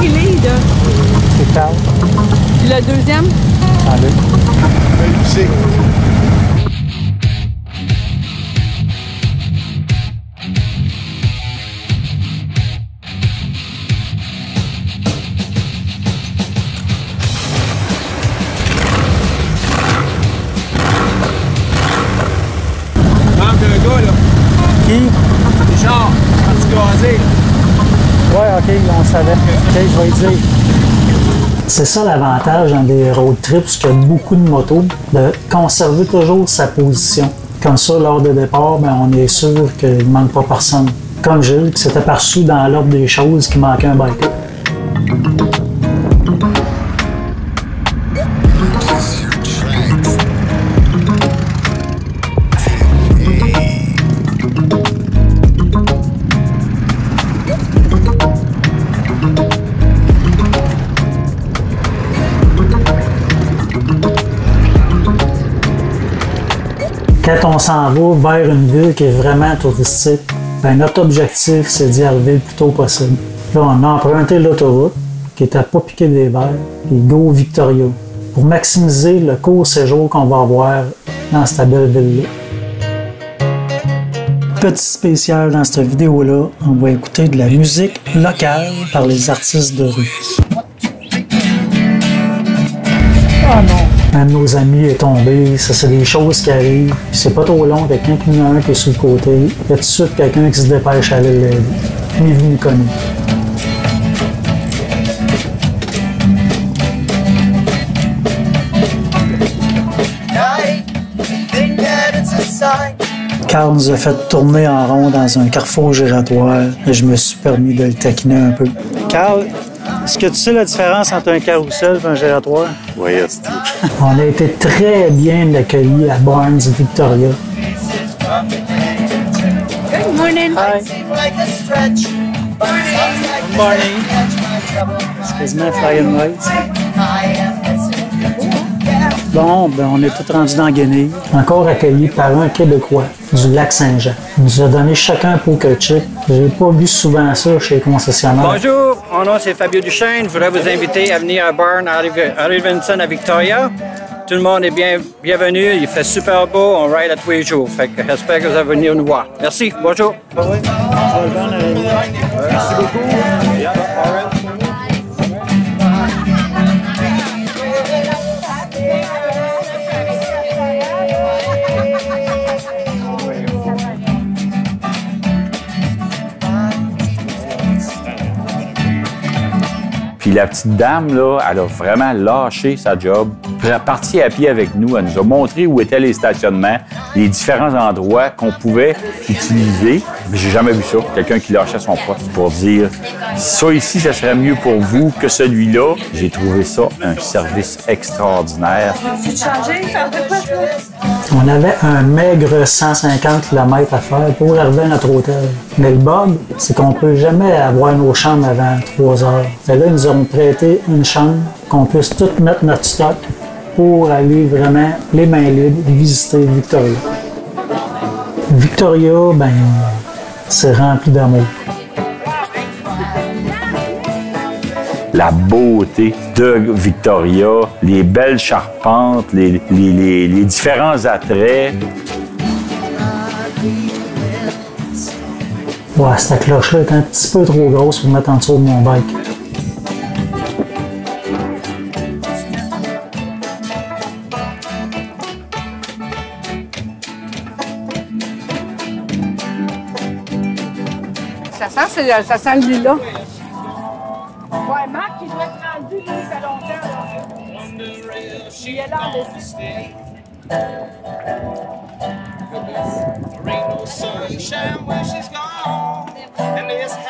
qui lead? C'est Carl. Le deuxième? Allez. Qui? Richard, anti-gazé. Ouais, OK, on savait. OK, je vais y dire. C'est ça l'avantage dans des road trips, parce qu'il y a beaucoup de motos, de conserver toujours sa position. Comme ça, lors de départ, ben, on est sûr qu'il ne manque pas personne. Comme Gilles, qui s'est aperçu dans l'ordre des choses qu'il manquait un biker. Quand on s'en va vers une ville qui est vraiment touristique, ben notre objectif, c'est d'y arriver le plus tôt possible. Là, on a emprunté l'autoroute, qui était pas piquée des verres, puis go Victoria, pour maximiser le court séjour qu'on va avoir dans cette belle ville-là. Petit spécial dans cette vidéo-là, on va écouter de la musique locale par les artistes de rue. Ah non! Un de nos amis est tombé, ça c'est des choses qui arrivent, puis c'est pas trop long, quelqu'un qui en a un qui est sur le côté, il y a tout de suite quelqu'un qui se dépêche à aller l'aider. Ni vu ni connu. Carl nous a fait tourner en rond dans un carrefour giratoire et je me suis permis de le taquiner un peu. Carl, est-ce que tu sais la différence entre un carrousel et un giratoire? Oui, c'est tout. On a été très bien accueillis à Barnes Victoria. Good morning. Hi. Good morning. C'est quasiment Flying Lights. Bon, ben on est tous rendus dans Guenille. Encore accueillis par un Québécois du lac Saint-Jean. Il nous a donné chacun un poker chip. J'ai pas vu souvent ça chez les concessionnaires. Bonjour, mon nom c'est Fabio Duchesne. Je voudrais vous inviter à venir à Barnes, à Rivenson, à Victoria. Tout le monde est bienvenu. Il fait super beau. On ride à tous les jours. Fait que j'espère que vous allez venir nous voir. Merci. Bonjour. Merci beaucoup. Puis la petite dame, là, elle a vraiment lâché sa job. Elle est partie à pied avec nous. Elle nous a montré où étaient les stationnements, les différents endroits qu'on pouvait utiliser. J'ai jamais vu ça. Quelqu'un qui lâchait son poste pour dire « Ça ici, ça serait mieux pour vous que celui-là. » J'ai trouvé ça un service extraordinaire. On avait un maigre 150 km à faire pour arriver à notre hôtel. Mais le bug, c'est qu'on ne peut jamais avoir nos chambres avant 3 heures. Et là, ils nous ont prêté une chambre qu'on puisse tout mettre notre stock pour aller vraiment les mains libres visiter Victoria. Victoria, ben, c'est rempli d'amour. La beauté de Victoria, les belles charpentes, les différents attraits. Ouais, cette cloche-là est un petit peu trop grosse pour mettre en dessous de mon bike. Ça sent le lilas. Ouais, Marc, il doit être rendu, lui, ça fait longtemps. Il est là,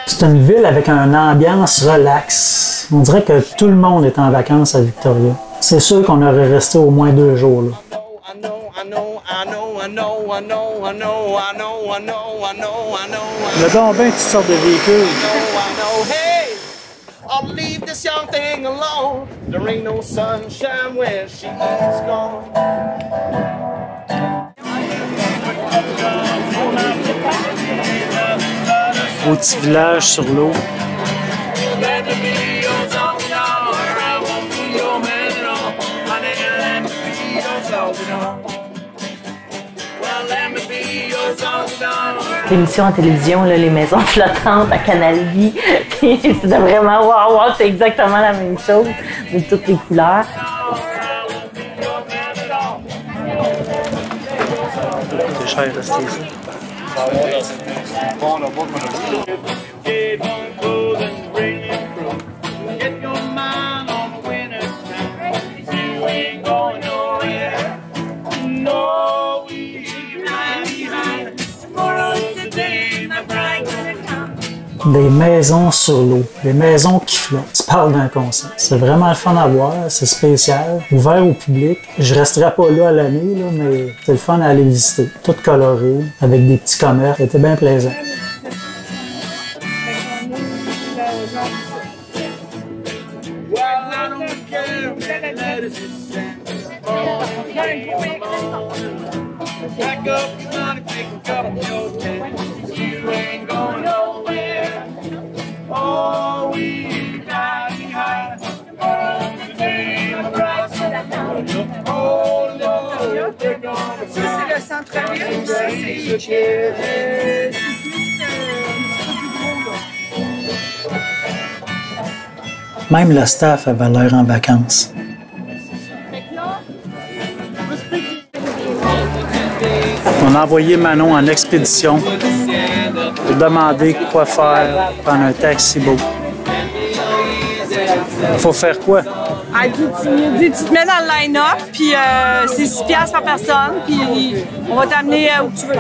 C'est une ville avec une ambiance relax. On dirait que tout le monde est en vacances à Victoria. C'est sûr qu'on aurait resté au moins 2 jours là. Il y a donc bien toutes sortes de véhicules. I'll leave this young thing alone. There ain't no sunshine where she's gone. Au petit village sur l'eau. émissions à télévision, là, les maisons flottantes à Canal Vie. C'était vraiment wow, c'est exactement la même chose, de toutes les couleurs. C'est cher de rester ici. Des maisons sur l'eau, des maisons qui flottent. Tu parles d'un concept. C'est vraiment le fun à voir, c'est spécial, ouvert au public. Je resterai pas là à l'année, là, mais c'est le fun à aller visiter. Tout coloré, avec des petits commerces, c'était bien plaisant. Ça, c'est le centre-ville, ça, c'est Même le staff avait l'air en vacances. On a envoyé Manon en expédition pour demander quoi faire, prendre un taxi beau. Il faut faire quoi? Tu te mets dans le line-up, puis c'est 6 piastres par personne, puis on va t'amener où tu veux.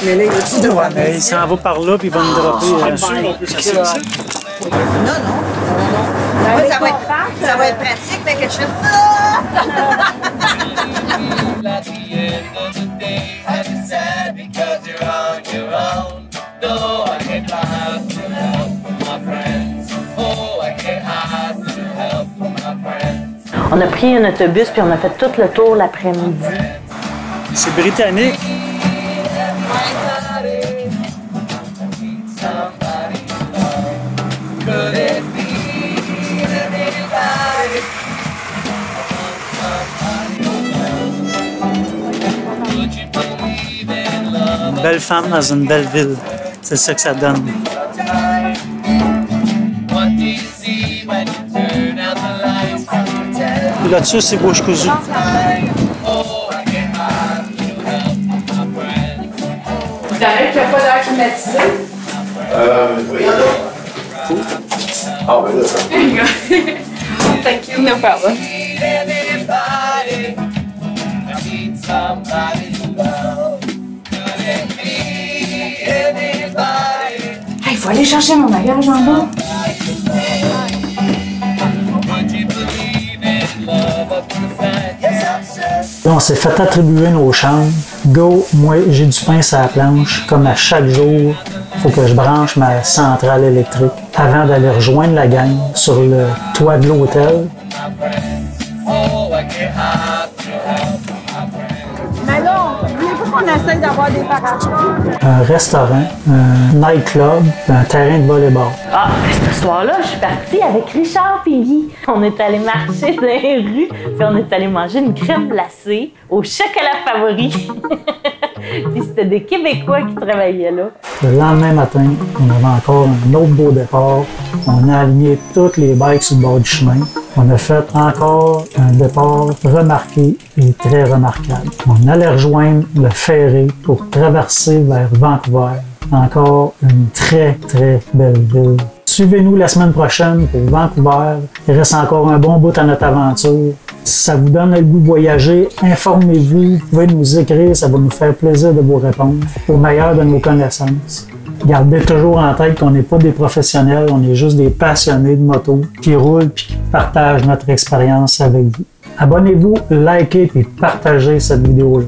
Mais là, tu dois. Il s'en va par là, puis il va nous dropper. Non. Ça va être pratique, mais que je fais On a pris un autobus puis on a fait tout le tour l'après-midi. C'est britannique. Une belle femme dans une belle ville. C'est ça que ça donne. Et là-dessus, c'est bouche cousue. T'as qu'il n'y a pas d'air climatisé? Oui. Ah, ben là, Thank you, no problem. Il faut aller chercher mon bagage en bas. On s'est fait attribuer nos chambres. Go, moi, j'ai du pain sur la planche. Comme à chaque jour, il faut que je branche ma centrale électrique avant d'aller rejoindre la gang sur le toit de l'hôtel. Mais là, voulez-vous qu'on essaye d'avoir des parapluies? Un restaurant, un nightclub, un terrain de volleyball. Ah, ce soir-là, je suis partie avec Richard et Guy. On est allé marcher dans les rues, puis on est allé manger une crème glacée au chocolat favori. Puis c'était des Québécois qui travaillaient là. Le lendemain matin, on avait encore un autre beau départ. On a aligné toutes les bikes sur le bord du chemin. On a fait encore un départ remarqué et très remarquable. On allait rejoindre le ferry pour traverser vers Vancouver. Encore une très, très belle ville. Suivez-nous la semaine prochaine pour Vancouver. Il reste encore un bon bout à notre aventure. Si ça vous donne le goût de voyager, informez-vous, vous pouvez nous écrire, ça va nous faire plaisir de vous répondre au meilleur de nos connaissances. Gardez toujours en tête qu'on n'est pas des professionnels, on est juste des passionnés de moto qui roulent et qui partagent notre expérience avec vous. Abonnez-vous, likez et partagez cette vidéo-là.